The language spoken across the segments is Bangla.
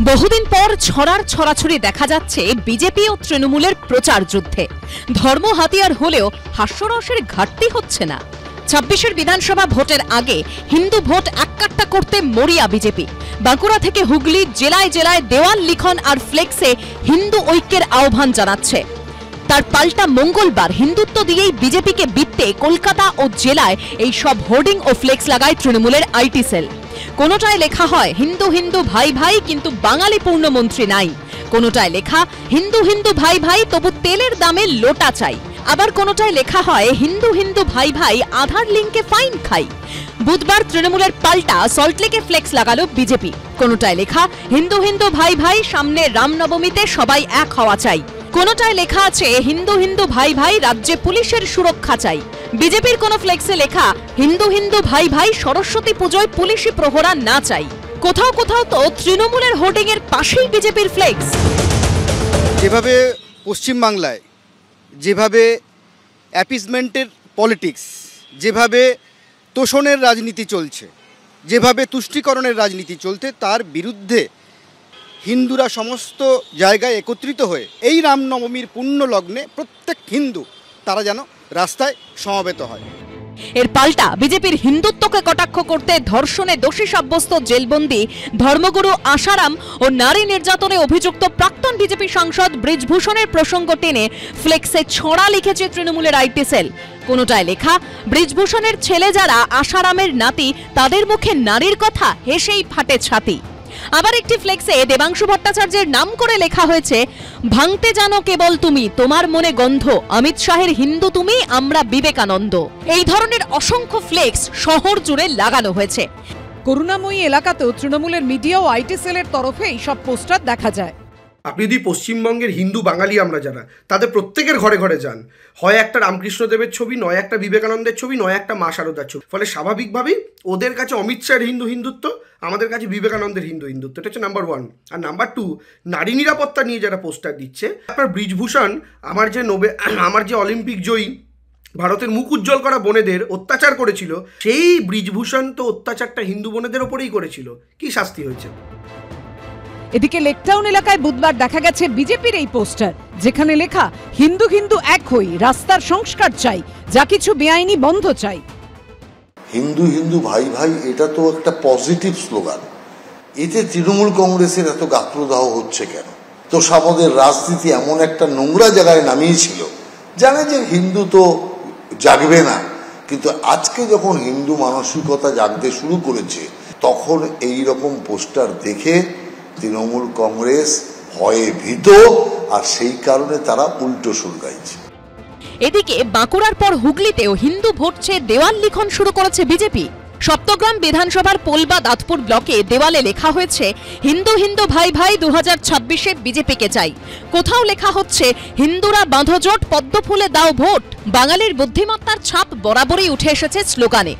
বহুদিন পর ছড়াছড়ি দেখা যাচ্ছে বিজেপি ও তৃণমূলের প্রচার যুদ্ধে। ধর্ম হাতিয়ার হলেও হাস্যরসের ঘাটতি হচ্ছে না। ২৬ বিধানসভা ভোটের আগে হিন্দু ভোট এককাট্টা করতে মরিয়া বিজেপি। বাঁকুড়া থেকে হুগলি জেলায় জেলায় দেওয়াল লিখন আর ফ্লেক্সে হিন্দু ঐক্যের আহ্বান জানাচ্ছে। তার পাল্টা মঙ্গলবার হিন্দুত্ব দিয়েই বিজেপিকে বিত্তে কলকাতা ও জেলায় এই সব হোর্ডিং ও ফ্লেক্স লাগায় তৃণমূলের আইটি সেল। কোনোটায় লেখা হয় হিন্দু হিন্দু ভাই ভাই, কিন্তু বাঙালি পূর্ণমন্ত্রী নাই। কোনোটায় লেখা হিন্দু হিন্দু ভাই ভাই, তবু তেলের দামে লোটা চাই। আবার কোনোটায় লেখা হয় হিন্দু হিন্দু ভাই ভাই, আধার লিঙ্কে ফাইন খাই। বুধবার তৃণমূলের পাল্টা সল্টলেকে ফ্লেক্স লাগালো বিজেপি। কোনোটায় লেখা হিন্দু হিন্দু ভাই ভাই, সামনে রামনবমীতে সবাই এক হওয়া চাই। কোনোটায় লেখা আছে হিন্দু হিন্দু ভাই ভাই, রাজ্যে পুলিশের সুরক্ষা চাই। বিজেপির কোন ফ্লেক্সে লেখা হিন্দু হিন্দু ভাই ভাই, সরস্বতী পুজোয় পুলিশি প্রহরা না চাই। কোথাও কোথাও তো তৃণমূলের হোর্ডিং এর পাশেই বিজেপির ফ্লেক্স। যেভাবে পশ্চিমবাংলায় যেভাবে অ্যাপিসমেন্টের পলিটিক্স, যেভাবে তোষণের রাজনীতি চলছে, যেভাবে তুষ্টিকরণের রাজনীতি চলছে, তার বিরুদ্ধে হিন্দুরা সমস্ত জায়গায় একত্রিত হয়ে এই রামনবমীর পুণ্য লগ্নে প্রত্যেক হিন্দু তারা যেন রাস্তায় সমবেত হয়। এর পাল্টা বিজেপির হিন্দুত্বকে কটাক্ষ করতে ধর্ষণে দোষী সাব্যস্ত জেলবন্দি ধর্মগুরু আশারাম ও নারী নির্যাতনে অভিযুক্ত প্রাক্তন বিজেপি সাংসদ ব্রিজভূষণের প্রসঙ্গ টেনে ফ্লেক্সে ছড়া লিখেছে তৃণমূলের আইটি সেল। কোনোটায় লেখা ব্রিজভূষণের ছেলে যারা আশারামের নাতি, তাদের মুখে নারীর কথা হেসেই ফাটে ছাতি। আবার একটি ফ্লেক্সে দেবাংশু ভট্টাচার্যের নাম করে লেখা হয়েছে ভাঙতে জানো কেবল তুমি, তোমার মনে গন্ধ, অমিত শাহের হিন্দু তুমি, আমরা বিবেকানন্দ। এই ধরনের অসংখ্য ফ্লেক্স শহর জুড়ে লাগানো হয়েছে। করুণাময়ী এলাকাতেও তৃণমূলের মিডিয়া ও আইটি সেলের তরফে এই সব পোস্টার দেখা যায়। আপনি যদি পশ্চিমবঙ্গের হিন্দু বাঙালি আমরা যারা, তাদের প্রত্যেকের ঘরে ঘরে যান, হয় একটা রামকৃষ্ণদেবের ছবি, নয় একটা বিবেকানন্দের ছবি, নয় একটা মা শারদার ছবি। ফলে স্বাভাবিকভাবেই ওদের কাছে অমিত শাহের হিন্দুত্ব, আমাদের কাছে বিবেকানন্দের হিন্দুত্ব। এটা হচ্ছে নাম্বার 1। আর নাম্বার 2, নারী নিরাপত্তা নিয়ে যারা পোস্টার দিচ্ছে। আপনার ব্রিজভূষণ আমার যে অলিম্পিক জয়ী ভারতের মুখ উজ্জ্বল করা বোনেদের অত্যাচার করেছিল, সেই ব্রিজভূষণ তো অত্যাচারটা হিন্দু বোনেদের ওপরেই করেছিল। কি শাস্তি হয়েছে? এদিকে লেকটাউন এলাকায় বুধবার দেখা গেছে বিজেপির এই পোস্টার, যেখানে লেখা হিন্দু হিন্দু এক হই, রাস্তার সংস্কার চাই, যা কিছু বেআইনি বন্ধ চাই। হিন্দু হিন্দু ভাই ভাই, এটা তো একটা পজিটিভ স্লোগান। এতে তৃণমূল কংগ্রেসের এত গাত্রদাহ হচ্ছে কেন? তো আমাদের রাজনীতি এমন একটা নোংরা জায়গায় নামিয়েছিল, জানে যে হিন্দু তো জাগবে না, কিন্তু আজকে যখন হিন্দু মানসিকতা জাগতে শুরু করেছে, তখন এই রকম পোস্টার দেখে তৃণমূল কংগ্রেস ভয়ে ভীত, আর সেই কারণে তারা উল্টো সুর গাইছে। এদিকে বাঁকুড়ার পর হুগলিতেও হিন্দু ভোট চেয়ে দেওয়াল লিখন শুরু করেছে বিজেপি। সপ্তগ্রাম বিধানসভার পোলবা দাঁতপুর ব্লকে দেওয়ালে লেখা হয়েছে হিন্দু হিন্দু ভাই ভাই, 2026-এ বিজেপিকে চাই। কোথাও লেখা হচ্ছে হিন্দুরা বাঁধো জোট, পদ্ম ফুলে দাও ভোট। বাঙালির বুদ্ধিমত্তার ছাপ বরাবরই উঠে এসেছে স্লোগানে।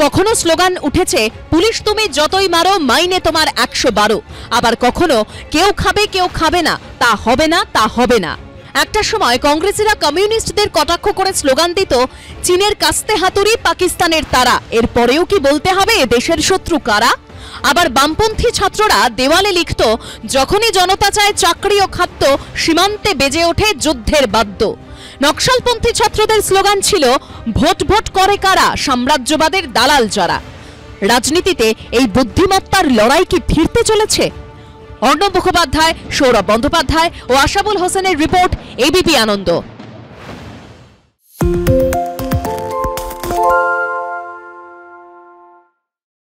কখনো স্লোগান উঠেছে পুলিশ তুমি যতই মারো, মাইনে তোমার 112। আবার কখনো কেউ খাবে কেউ খাবে না, তা হবে না তা হবে না। একটা সময় কংগ্রেসীরা কমিউনিস্টদের কটাক্ষ করে স্লোগান দিত চীনের কাস্তে হাতুড়ি, পাকিস্তানের তারা। এরপরেও কি বলতে হবে দেশের শত্রু কারা? আবার বামপন্থী ছাত্ররা দেওয়ালে লিখত যখনই জনতা চায় চাকরি ও খাদ্য, সীমান্তে বেজে ওঠে যুদ্ধের বাদ্য। নকশালপন্থী ছাত্রদের স্লোগান ছিল ভোট ভোট করে কারা, সাম্রাজ্যবাদের দালাল যারা। রাজনীতিতে এই বুদ্ধিমত্তার লড়াই কি ফিরতে চলেছে? অর্ণব মুখোপাধ্যায়, সৌরভ বন্দ্যোপাধ্যায় ও আশাবুল হোসেনের রিপোর্ট, এবিপি আনন্দ।